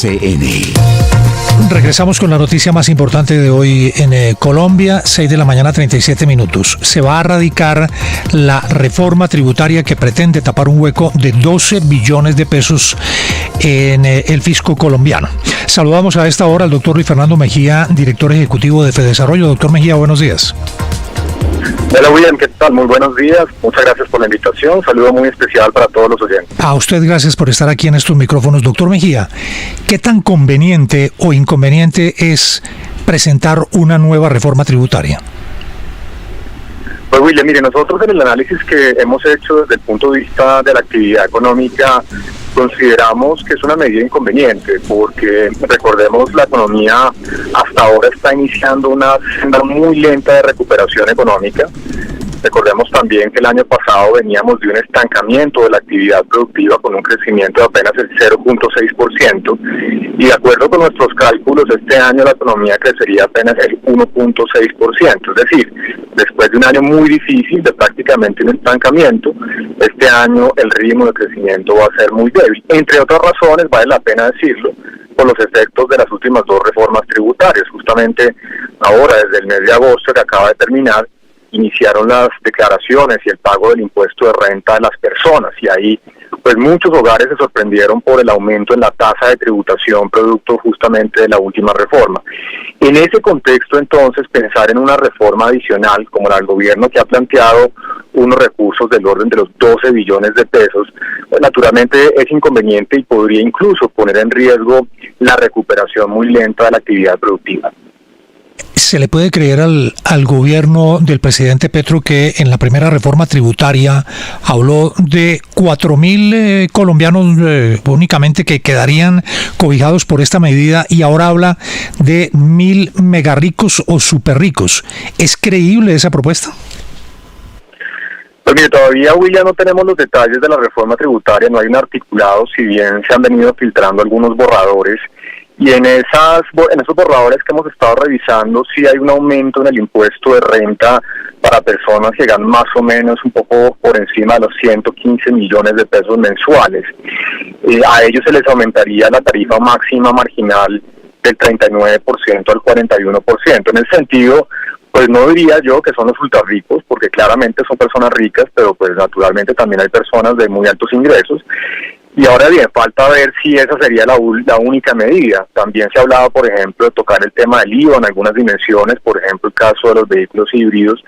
RCN. Regresamos con la noticia más importante de hoy en Colombia, 6 de la mañana, 37 minutos. Se va a radicar la reforma tributaria que pretende tapar un hueco de 12 billones de pesos en el fisco colombiano. Saludamos a esta hora al doctor Luis Fernando Mejía, director ejecutivo de Fedesarrollo. Doctor Mejía, buenos días. Hola William, ¿qué tal? Muy buenos días, muchas gracias por la invitación, saludo muy especial para todos los oyentes. A usted gracias por estar aquí en estos micrófonos. Doctor Mejía, ¿qué tan conveniente o inconveniente es presentar una nueva reforma tributaria? Pues William, mire, nosotros en el análisis que hemos hecho desde el punto de vista de la actividad económica, consideramos que es una medida inconveniente porque, recordemos, la economía hasta ahora está iniciando una senda muy lenta de recuperación económica. Recordemos también que el año pasado veníamos de un estancamiento de la actividad productiva con un crecimiento de apenas el 0.6%, y de acuerdo con nuestros cálculos este año la economía crecería apenas el 1.6%, es decir, después de un año muy difícil de prácticamente un estancamiento, este año el ritmo de crecimiento va a ser muy débil. Entre otras razones, vale la pena decirlo, por los efectos de las últimas dos reformas tributarias. Justamente ahora, desde el mes de agosto que acaba de terminar, iniciaron las declaraciones y el pago del impuesto de renta de las personas, y ahí pues muchos hogares se sorprendieron por el aumento en la tasa de tributación producto justamente de la última reforma. En ese contexto, entonces, pensar en una reforma adicional como la del gobierno, que ha planteado unos recursos del orden de los 12 billones de pesos, pues naturalmente es inconveniente y podría incluso poner en riesgo la recuperación muy lenta de la actividad productiva. ¿Se le puede creer al gobierno del presidente Petro que en la primera reforma tributaria habló de 4.000 colombianos únicamente que quedarían cobijados por esta medida, y ahora habla de 1.000 megarricos o superricos? ¿Es creíble esa propuesta? Pues mire, todavía, William, no tenemos los detalles de la reforma tributaria, no hay un articulado, si bien se han venido filtrando algunos borradores. Y en esos borradores que hemos estado revisando, sí hay un aumento en el impuesto de renta para personas que ganan más o menos un poco por encima de los 115 millones de pesos mensuales. A ellos se les aumentaría la tarifa máxima marginal del 39% al 41%. En ese sentido, pues no diría yo que son los ultra ricos, porque claramente son personas ricas, pero pues naturalmente también hay personas de muy altos ingresos. Y ahora bien, falta ver si esa sería la única medida. También se ha hablado, por ejemplo, de tocar el tema del IVA en algunas dimensiones, por ejemplo, el caso de los vehículos híbridos,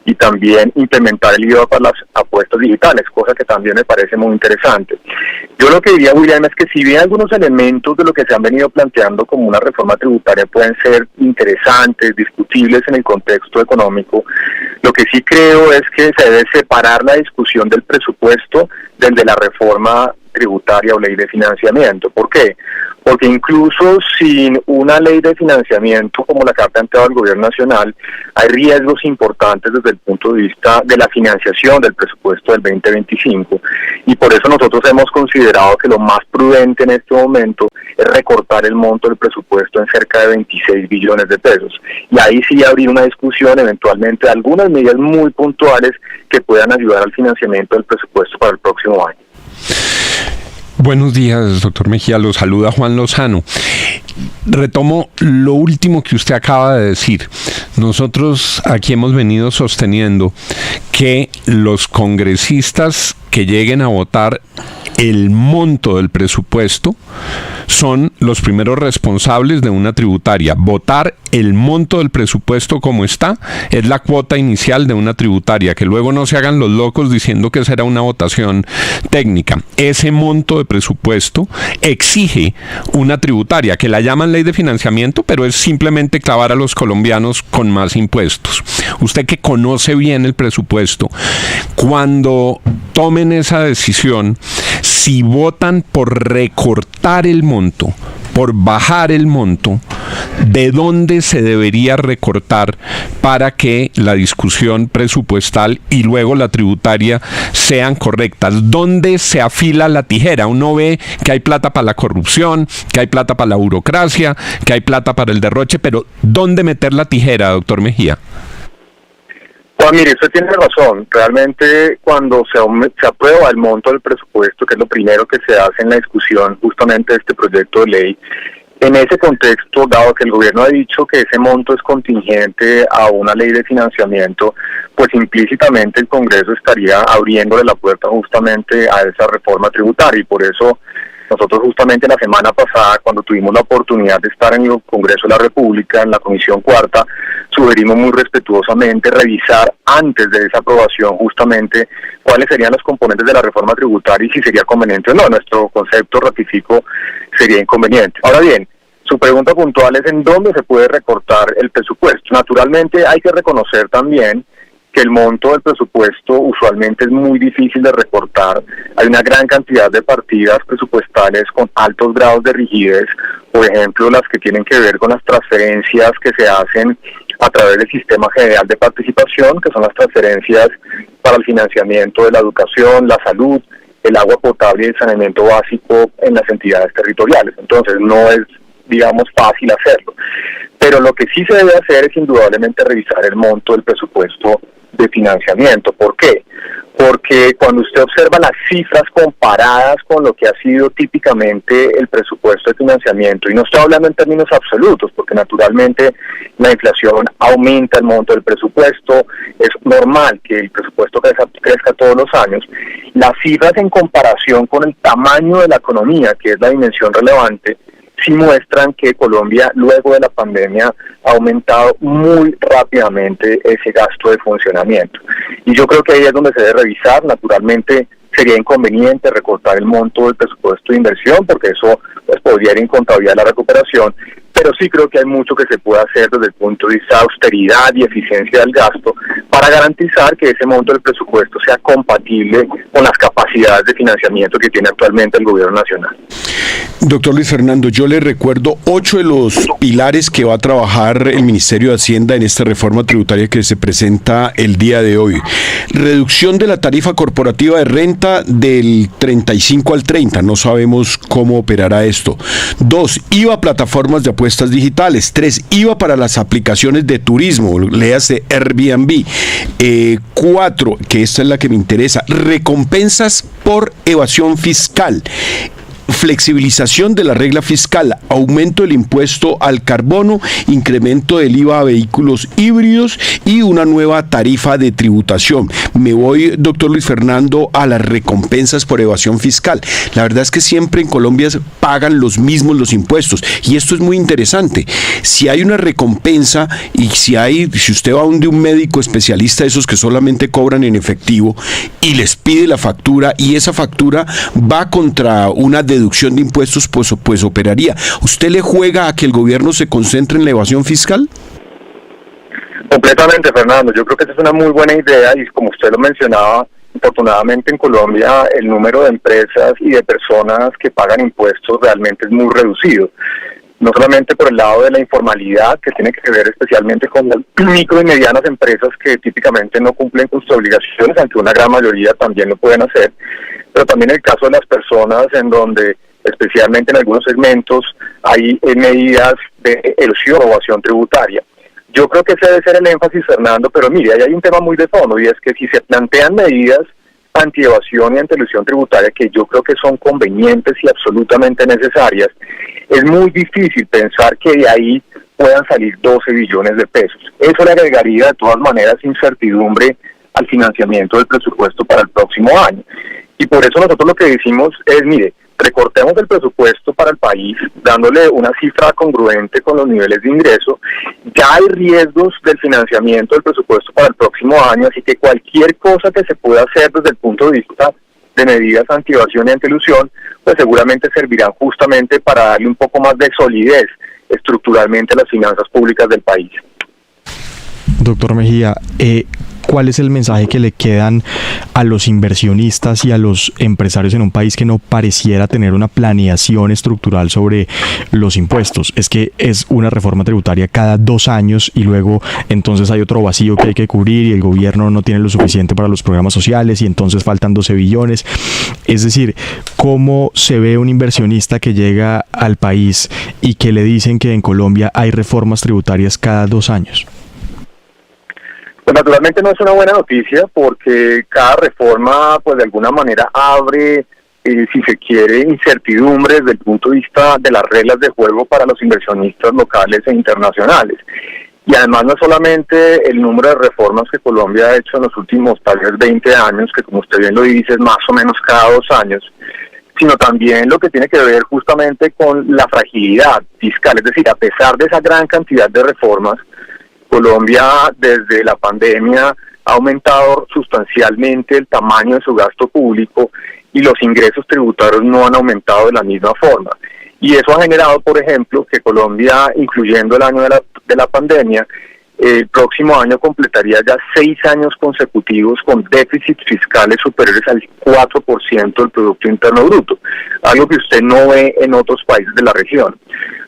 y también implementar el IVA para las apuestas digitales, cosa que también me parece muy interesante. Yo lo que diría, William, es que si bien algunos elementos de lo que se han venido planteando como una reforma tributaria pueden ser interesantes, discutibles en el contexto económico, lo que sí creo es que se debe separar la discusión del presupuesto desde la reforma tributaria o ley de financiamiento. ¿Por qué? Porque incluso sin una ley de financiamiento como la que ha planteado el gobierno nacional, hay riesgos importantes desde el punto de vista de la financiación del presupuesto del 2025, y por eso nosotros hemos considerado que lo más prudente en este momento es recortar el monto del presupuesto en cerca de 26 billones de pesos, y ahí sí abrir una discusión eventualmente de algunas medidas muy puntuales que puedan ayudar al financiamiento del presupuesto para el próximo año. Buenos días, doctor Mejía, lo saluda Juan Lozano. Retomo lo último que usted acaba de decir. Nosotros aquí hemos venido sosteniendo que los congresistas que lleguen a votar el monto del presupuesto son los primeros responsables de una tributaria. Votar el monto del presupuesto como está es la cuota inicial de una tributaria, que luego no se hagan los locos diciendo que será una votación técnica. Ese monto de presupuesto exige una tributaria, que la llaman ley de financiamiento, pero es simplemente clavar a los colombianos con más impuestos. Usted que conoce bien el presupuesto, cuando tomen esa decisión, si votan por recortar el monto, por bajar el monto, ¿de dónde se debería recortar para que la discusión presupuestal y luego la tributaria sean correctas? ¿Dónde se afila la tijera? Uno ve que hay plata para la corrupción, que hay plata para la burocracia, que hay plata para el derroche, pero ¿dónde meter la tijera, doctor Mejía? Pues mire, usted tiene razón. Realmente cuando se aprueba el monto del presupuesto, que es lo primero que se hace en la discusión justamente de este proyecto de ley, en ese contexto, dado que el gobierno ha dicho que ese monto es contingente a una ley de financiamiento, pues implícitamente el Congreso estaría abriéndole la puerta justamente a esa reforma tributaria, y por eso nosotros justamente la semana pasada, cuando tuvimos la oportunidad de estar en el Congreso de la República, en la Comisión Cuarta, sugerimos muy respetuosamente revisar antes de esa aprobación justamente cuáles serían los componentes de la reforma tributaria y si sería conveniente o no. Nuestro concepto, ratifico, sería inconveniente. Ahora bien, su pregunta puntual es en dónde se puede recortar el presupuesto. Naturalmente hay que reconocer también que el monto del presupuesto usualmente es muy difícil de recortar. Hay una gran cantidad de partidas presupuestales con altos grados de rigidez, por ejemplo, las que tienen que ver con las transferencias que se hacen a través del Sistema General de Participación, que son las transferencias para el financiamiento de la educación, la salud, el agua potable y el saneamiento básico en las entidades territoriales. Entonces no es, digamos, fácil hacerlo. Pero lo que sí se debe hacer es indudablemente revisar el monto del presupuesto de financiamiento. ¿Por qué? Porque cuando usted observa las cifras comparadas con lo que ha sido típicamente el presupuesto de financiamiento, y no estoy hablando en términos absolutos, porque naturalmente la inflación aumenta el monto del presupuesto, es normal que el presupuesto crezca todos los años, las cifras en comparación con el tamaño de la economía, que es la dimensión relevante, sí muestran que Colombia, luego de la pandemia, ha aumentado muy rápidamente ese gasto de funcionamiento. Y yo creo que ahí es donde se debe revisar. Naturalmente sería inconveniente recortar el monto del presupuesto de inversión, porque eso pues podría ir en contravía de la recuperación, pero sí creo que hay mucho que se puede hacer desde el punto de vista de austeridad y eficiencia del gasto para garantizar que ese monto del presupuesto sea compatible con las capacidades de financiamiento que tiene actualmente el gobierno nacional. Doctor Luis Fernando, yo le recuerdo 8 de los pilares que va a trabajar el Ministerio de Hacienda en esta reforma tributaria que se presenta el día de hoy. Reducción de la tarifa corporativa de renta del 35 al 30, no sabemos cómo operará esto. 2, IVA a plataformas de apuestas digitales. 3, IVA para las aplicaciones de turismo, léase Airbnb. 4, que esta es la que me interesa, recompensas por evasión fiscal. Flexibilización de la regla fiscal, aumento del impuesto al carbono, incremento del IVA a vehículos híbridos y una nueva tarifa de tributación. Me voy, doctor Luis Fernando, a las recompensas por evasión fiscal. La verdad es que siempre en Colombia pagan los mismos los impuestos y esto es muy interesante. Si hay una recompensa y si usted va de un médico especialista, esos que solamente cobran en efectivo, y les pide la factura y esa factura va contra una deducción de impuestos, pues operaría. ¿Usted le juega a que el gobierno se concentre en la evasión fiscal? Completamente, Fernando. Yo creo que esa es una muy buena idea y como usted lo mencionaba, afortunadamente en Colombia el número de empresas y de personas que pagan impuestos realmente es muy reducido. No solamente por el lado de la informalidad, que tiene que ver especialmente con las micro y medianas empresas que típicamente no cumplen con sus obligaciones, aunque una gran mayoría también lo pueden hacer, pero también el caso de las personas en donde, especialmente en algunos segmentos, hay medidas de elusión o evasión tributaria. Yo creo que ese debe ser el énfasis, Fernando, pero mire, ahí hay un tema muy de fondo, y es que si se plantean medidas anti-evasión y anti-elusión tributaria, que yo creo que son convenientes y absolutamente necesarias, es muy difícil pensar que de ahí puedan salir 12 billones de pesos. Eso le agregaría de todas maneras incertidumbre al financiamiento del presupuesto para el próximo año. Y por eso nosotros lo que decimos es, mire, recortemos el presupuesto para el país, dándole una cifra congruente con los niveles de ingreso. Ya hay riesgos del financiamiento del presupuesto para el próximo año, así que cualquier cosa que se pueda hacer desde el punto de vista de medidas anti-evasión y anti-elusión, pues seguramente servirán justamente para darle un poco más de solidez estructuralmente a las finanzas públicas del país. Doctor Mejía, ¿cuál es el mensaje que le quedan a los inversionistas y a los empresarios en un país que no pareciera tener una planeación estructural sobre los impuestos? Es que es una reforma tributaria cada 2 años y luego entonces hay otro vacío que hay que cubrir y el gobierno no tiene lo suficiente para los programas sociales y entonces faltan 12 billones. Es decir, ¿cómo se ve un inversionista que llega al país y que le dicen que en Colombia hay reformas tributarias cada 2 años? Pues naturalmente no es una buena noticia porque cada reforma pues de alguna manera abre, si se quiere, incertidumbre desde el punto de vista de las reglas de juego para los inversionistas locales e internacionales. Y además no es solamente el número de reformas que Colombia ha hecho en los últimos tal vez 20 años, que como usted bien lo dice es más o menos cada 2 años, sino también lo que tiene que ver justamente con la fragilidad fiscal. Es decir, a pesar de esa gran cantidad de reformas, Colombia desde la pandemia ha aumentado sustancialmente el tamaño de su gasto público y los ingresos tributarios no han aumentado de la misma forma. Y eso ha generado, por ejemplo, que Colombia, incluyendo el año de la pandemia, el próximo año completaría ya 6 años consecutivos con déficits fiscales superiores al 4% del Producto Interno Bruto, algo que usted no ve en otros países de la región.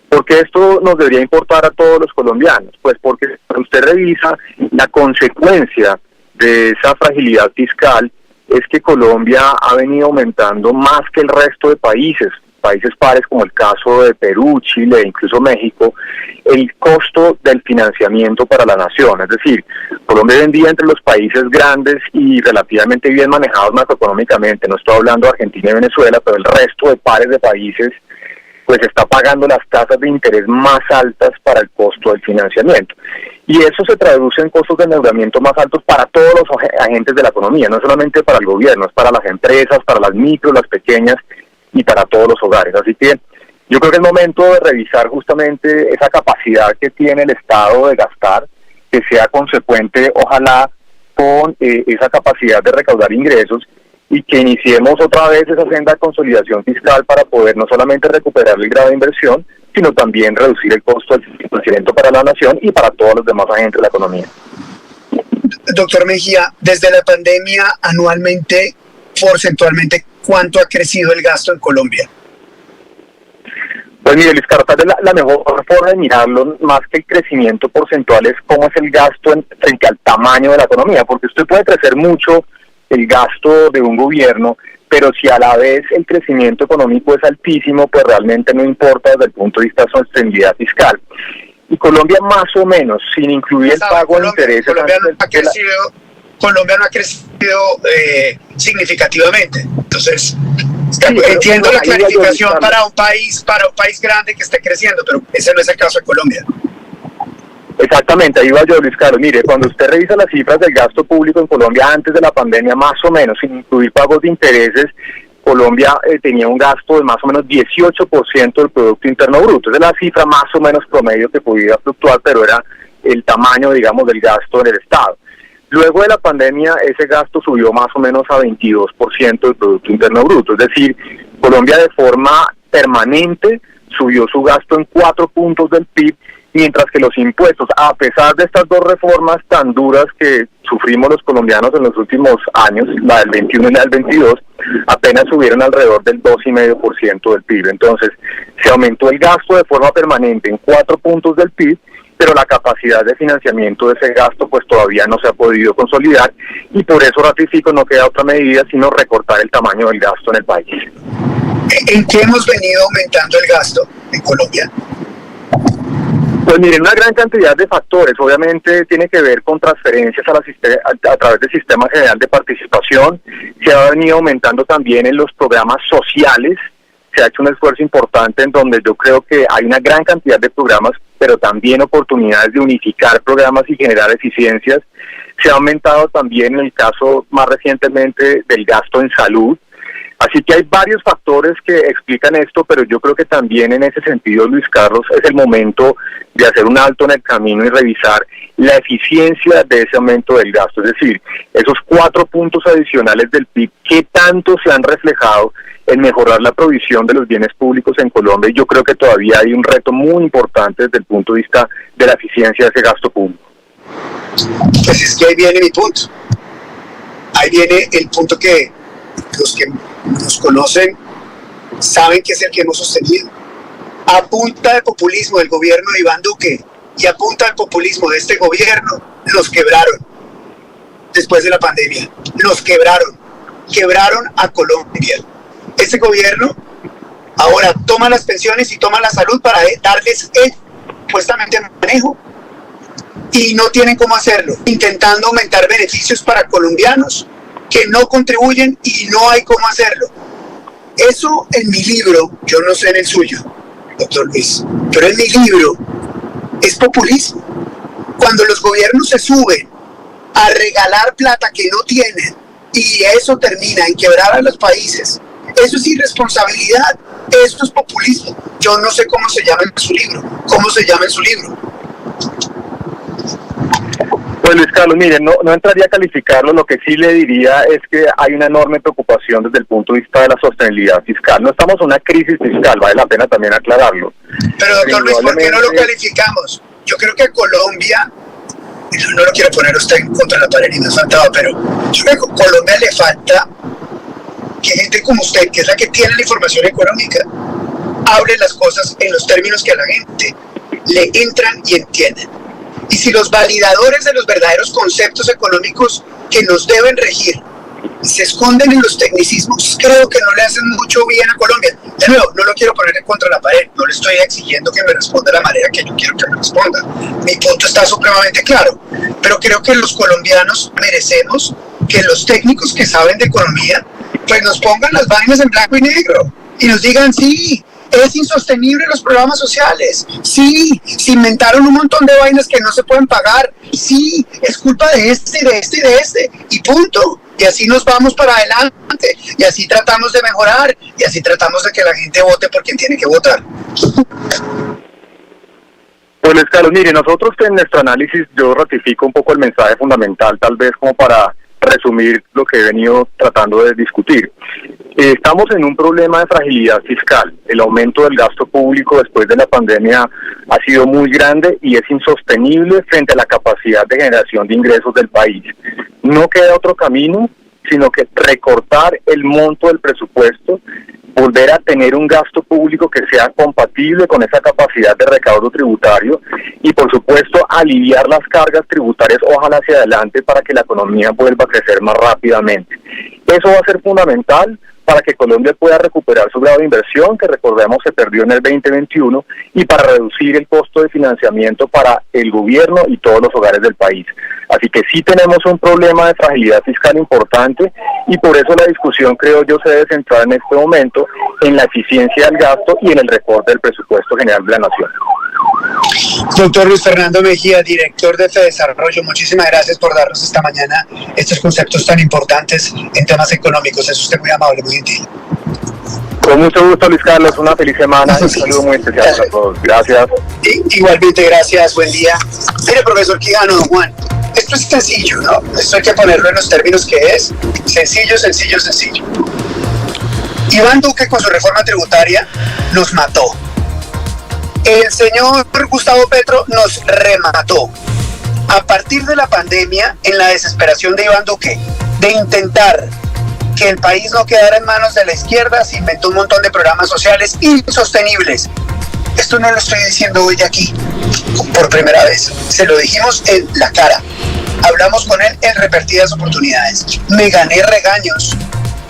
¿Por qué esto nos debería importar a todos los colombianos? Pues porque cuando usted revisa la consecuencia de esa fragilidad fiscal es que Colombia ha venido aumentando más que el resto de países pares como el caso de Perú, Chile e incluso México, el costo del financiamiento para la nación. Es decir, Colombia hoy en día entre los países grandes y relativamente bien manejados macroeconómicamente, no estoy hablando de Argentina y Venezuela, pero el resto de pares de países pues está pagando las tasas de interés más altas para el costo del financiamiento. Y eso se traduce en costos de endeudamiento más altos para todos los agentes de la economía, no solamente para el gobierno, es para las empresas, para las micros, las pequeñas y para todos los hogares. Así que yo creo que es momento de revisar justamente esa capacidad que tiene el Estado de gastar, que sea consecuente, ojalá, con esa capacidad de recaudar ingresos y que iniciemos otra vez esa senda de consolidación fiscal para poder no solamente recuperar el grado de inversión, sino también reducir el costo del financiamiento para la nación y para todos los demás agentes de la economía. Doctor Mejía, desde la pandemia anualmente, porcentualmente, ¿cuánto ha crecido el gasto en Colombia? Pues mire, Luis Carlos, la mejor forma de mirarlo, más que el crecimiento porcentual, es cómo es el gasto frente al tamaño de la economía, porque usted puede crecer mucho el gasto de un gobierno, pero si a la vez el crecimiento económico es altísimo, pues realmente no importa desde el punto de vista de sostenibilidad fiscal. Y Colombia más o menos, sin incluir el pago de intereses... Colombia no ha crecido significativamente. Entonces, entiendo la clarificación para un país grande que esté creciendo, pero ese no es el caso de Colombia. Exactamente, ahí va yo, Luis Carlos. Mire, cuando usted revisa las cifras del gasto público en Colombia antes de la pandemia, más o menos, sin incluir pagos de intereses, Colombia tenía un gasto de más o menos 18% del Producto Interno Bruto. Esa es la cifra más o menos promedio que podía fluctuar, pero era el tamaño, digamos, del gasto en el Estado. Luego de la pandemia, ese gasto subió más o menos a 22% del Producto Interno Bruto. Es decir, Colombia de forma permanente subió su gasto en 4 puntos del PIB, mientras que los impuestos, a pesar de estas dos reformas tan duras que sufrimos los colombianos en los últimos años, la del 21 y la del 22, apenas subieron alrededor del 2,5% del PIB. Entonces, se aumentó el gasto de forma permanente en 4 puntos del PIB, pero la capacidad de financiamiento de ese gasto pues todavía no se ha podido consolidar y por eso ratifico, no queda otra medida sino recortar el tamaño del gasto en el país. ¿En qué hemos venido aumentando el gasto en Colombia? Pues miren, una gran cantidad de factores. Obviamente tiene que ver con transferencias a través del Sistema General de Participación. Se ha venido aumentando también en los programas sociales. Se ha hecho un esfuerzo importante en donde yo creo que hay una gran cantidad de programas, pero también oportunidades de unificar programas y generar eficiencias. Se ha aumentado también en el caso más recientemente del gasto en salud. Así que hay varios factores que explican esto, pero yo creo que también en ese sentido, Luis Carlos, es el momento de hacer un alto en el camino y revisar la eficiencia de ese aumento del gasto. Es decir, esos 4 puntos adicionales del PIB, ¿qué tanto se han reflejado en mejorar la provisión de los bienes públicos en Colombia? Y yo creo que todavía hay un reto muy importante desde el punto de vista de la eficiencia de ese gasto público. Pues es que ahí viene mi punto. Ahí viene el punto que los que nos conocen saben que es el que hemos sostenido. A punta de populismo del gobierno de Iván Duque y a punta del populismo de este gobierno, nos quebraron después de la pandemia. Nos quebraron a Colombia. Este gobierno ahora toma las pensiones y toma la salud para darles supuestamente el manejo. y no tienen cómo hacerlo, intentando aumentar beneficios para colombianos que no contribuyen y no hay cómo hacerlo. Eso en mi libro, yo no sé en el suyo, doctor Luis, pero en mi libro es populismo. Cuando los gobiernos se suben a regalar plata que no tienen y eso termina en quebrar a los países, eso es irresponsabilidad, eso es populismo. Yo no sé cómo se llama en su libro. ¿Cómo se llama en su libro? Pues Luis Carlos, mire, no entraría a calificarlo, lo que sí le diría es que hay una enorme preocupación desde el punto de vista de la sostenibilidad fiscal. No estamos en una crisis fiscal, vale la pena también aclararlo. Pero doctor Luis, ¿por qué no lo calificamos? Yo creo que Colombia, no lo quiero poner usted contra la pared y me faltaba, pero yo creo que a Colombia le falta que gente como usted, que es la que tiene la información económica, hable las cosas en los términos que a la gente le entran y entienden. Y si los validadores de los verdaderos conceptos económicos que nos deben regir se esconden en los tecnicismos, creo que no le hacen mucho bien a Colombia. De nuevo, no lo quiero poner contra la pared, no le estoy exigiendo que me responda de la manera que yo quiero que me responda. Mi punto está supremamente claro, pero creo que los colombianos merecemos que los técnicos que saben de economía pues nos pongan las vainas en blanco y negro y nos digan, sí, es insostenible los programas sociales, sí, se inventaron un montón de vainas que no se pueden pagar, sí, es culpa de este, y punto. Y así nos vamos para adelante, y así tratamos de mejorar, y así tratamos de que la gente vote por quien tiene que votar. Pues Carlos, mire, nosotros en nuestro análisis yo ratifico un poco el mensaje fundamental, tal vez como para resumir lo que he venido tratando de discutir. Estamos en un problema de fragilidad fiscal. El aumento del gasto público después de la pandemia ha sido muy grande y es insostenible frente a la capacidad de generación de ingresos del país. No queda otro camino sino que recortar el monto del presupuesto, volver a tener un gasto público que sea compatible con esa capacidad de recaudo tributario y, por supuesto, aliviar las cargas tributarias, ojalá hacia adelante, para que la economía vuelva a crecer más rápidamente. Eso va a ser fundamental para que Colombia pueda recuperar su grado de inversión, que recordemos se perdió en el 2021, y para reducir el costo de financiamiento para el gobierno y todos los hogares del país. Así que sí tenemos un problema de fragilidad fiscal importante y por eso la discusión, creo yo, se debe centrar en este momento en la eficiencia del gasto y en el recorte del presupuesto general de la nación. Doctor Luis Fernando Mejía, director de FEDesarrollo, muchísimas gracias por darnos esta mañana estos conceptos tan importantes en temas económicos. Es usted muy amable, muy gentil. Con mucho gusto, Luis Carlos, una feliz semana y un saludo muy especial a todos. Gracias. Igualmente, gracias, buen día. Mire, profesor Quijano, don Juan, esto es sencillo, ¿no? Esto hay que ponerlo en los términos que es sencillo, sencillo, sencillo. Iván Duque con su reforma tributaria nos mató. El señor Gustavo Petro nos remató. A partir de la pandemia, en la desesperación de Iván Duque de intentar que el país no quedara en manos de la izquierda, se inventó un montón de programas sociales insostenibles. Esto no lo estoy diciendo hoy aquí por primera vez, se lo dijimos en la cara, hablamos con él en repetidas oportunidades, me gané regaños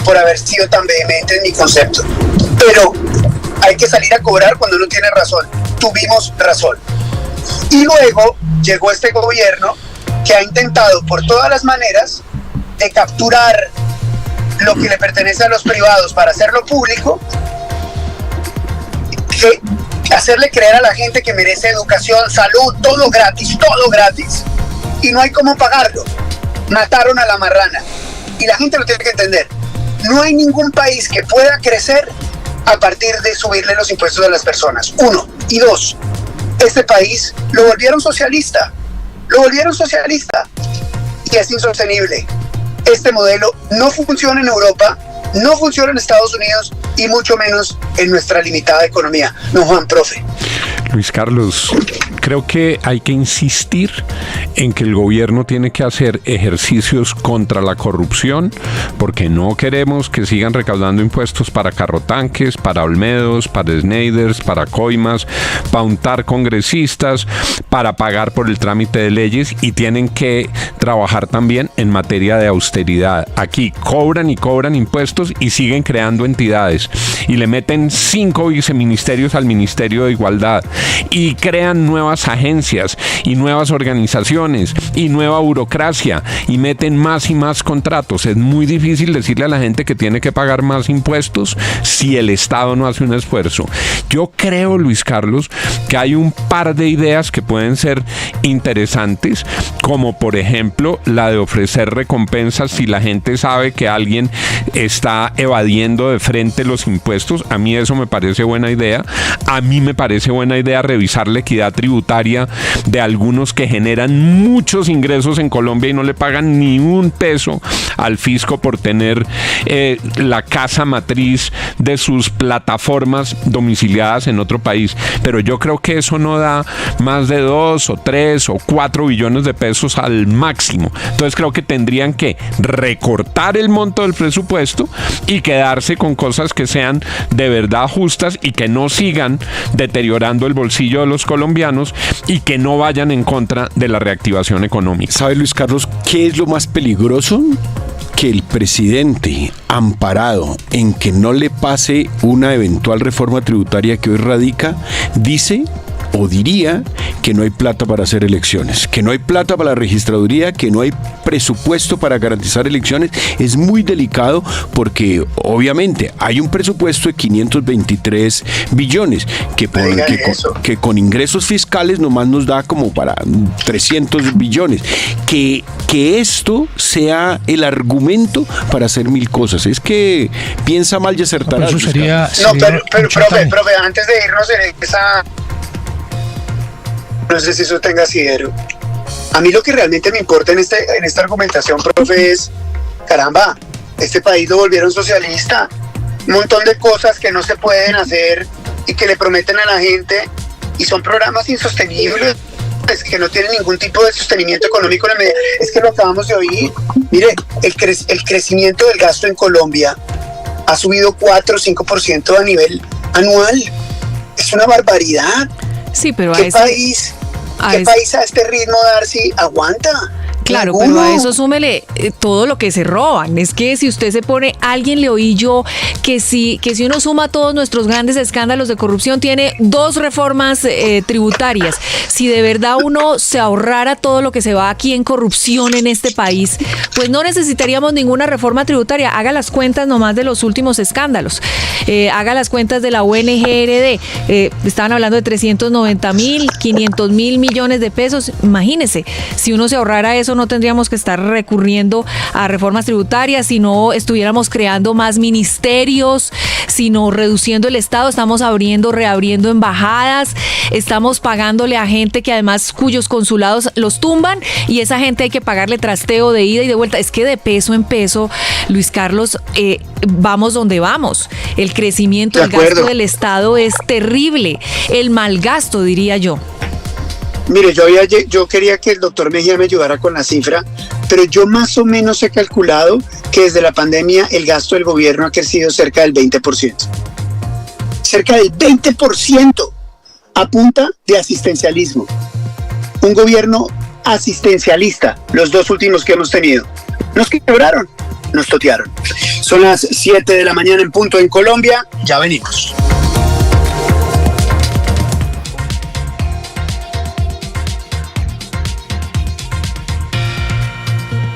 por haber sido tan vehemente en mi concepto, pero hay que salir a cobrar cuando uno tiene razón. Tuvimos razón. Y luego llegó este gobierno que ha intentado por todas las maneras de capturar lo que le pertenece a los privados para hacerlo público, hacerle creer a la gente que merece educación, salud, todo gratis, y no hay cómo pagarlo. Mataron a la marrana. Y la gente lo tiene que entender. No hay ningún país que pueda crecer a partir de subirle los impuestos a las personas. 1. Y 2, este país lo volvieron socialista. Y es insostenible. Este modelo no funciona en Europa, no funciona en Estados Unidos y mucho menos en nuestra limitada economía. No, Juan, profe. Luis Carlos, creo que hay que insistir en que el gobierno tiene que hacer ejercicios contra la corrupción, porque no queremos que sigan recaudando impuestos para carrotanques, para Olmedos, para Schneiders, para coimas, para untar congresistas, para pagar por el trámite de leyes, y tienen que trabajar también en materia de austeridad. Aquí cobran y cobran impuestos y siguen creando entidades y le meten 5 viceministerios al Ministerio de Igualdad y crean nuevas nuevas agencias y nuevas organizaciones y nueva burocracia y meten más y más contratos. Es muy difícil decirle a la gente que tiene que pagar más impuestos si el Estado no hace un esfuerzo. Yo creo, Luis Carlos, que hay un par de ideas que pueden ser interesantes, como por ejemplo la de ofrecer recompensas si la gente sabe que alguien está evadiendo de frente los impuestos. A mí eso me parece buena idea. A mí me parece buena idea revisar la equidad tributaria de algunos que generan muchos ingresos en Colombia y no le pagan ni un peso al fisco por tener la casa matriz de sus plataformas domiciliadas en otro país. Pero yo creo que eso no da más de 2 o 3 o 4 billones de pesos al máximo. Entonces creo que tendrían que recortar el monto del presupuesto y quedarse con cosas que sean de verdad justas y que no sigan deteriorando el bolsillo de los colombianos y que no vayan en contra de la reactivación económica. ¿Sabe, Luis Carlos, qué es lo más peligroso? Que el presidente, amparado en que no le pase una eventual reforma tributaria que hoy radica, dice o diría que no hay plata para hacer elecciones, que no hay plata para la registraduría, que no hay presupuesto para garantizar elecciones. Es muy delicado porque obviamente hay un presupuesto de 523 billones que con ingresos fiscales nomás nos da como para 300 billones. Que esto sea el argumento para hacer mil cosas. Es que piensa mal y acertará. Eso sería pero profe, antes de irnos en esa... No sé si eso tenga asidero. A mí lo que realmente me importa en esta argumentación, profe, es, caramba, este país lo volvieron socialista. Un montón de cosas que no se pueden hacer y que le prometen a la gente y son programas insostenibles, que no tienen ningún tipo de sostenimiento económico en la medida. Es que lo acabamos de oír. Mire, el crecimiento del gasto en Colombia ha subido 4 o 5% a nivel anual. Es una barbaridad. Sí, pero ¿Qué país a este ritmo, Darcy, aguanta? Claro, pero a eso súmele todo lo que se roban. Es que si usted se pone, alguien le oí yo que si uno suma todos nuestros grandes escándalos de corrupción, tiene 2 reformas tributarias. Si de verdad uno se ahorrara todo lo que se va aquí en corrupción en este país, pues no necesitaríamos ninguna reforma tributaria. Haga las cuentas nomás de los últimos escándalos. Haga las cuentas de la ONG-RD. Estaban hablando de 390.000, 500.000 millones de pesos. Imagínese, si uno se ahorrara eso, no tendríamos que estar recurriendo a reformas tributarias, si no estuviéramos creando más ministerios, sino reduciendo el Estado. Estamos reabriendo embajadas, estamos pagándole a gente que además cuyos consulados los tumban y esa gente hay que pagarle trasteo de ida y de vuelta. Es que de peso en peso, Luis Carlos, vamos donde vamos. El crecimiento del gasto del Estado es terrible, el malgasto, diría yo. Mire, yo quería que el doctor Mejía me ayudara con la cifra, pero yo más o menos he calculado que desde la pandemia el gasto del gobierno ha crecido cerca del 20%. Cerca del 20% a punta de asistencialismo. Un gobierno asistencialista, los 2 últimos que hemos tenido. Nos quebraron, nos totearon. Son las 7 de la mañana en punto en Colombia, ya venimos.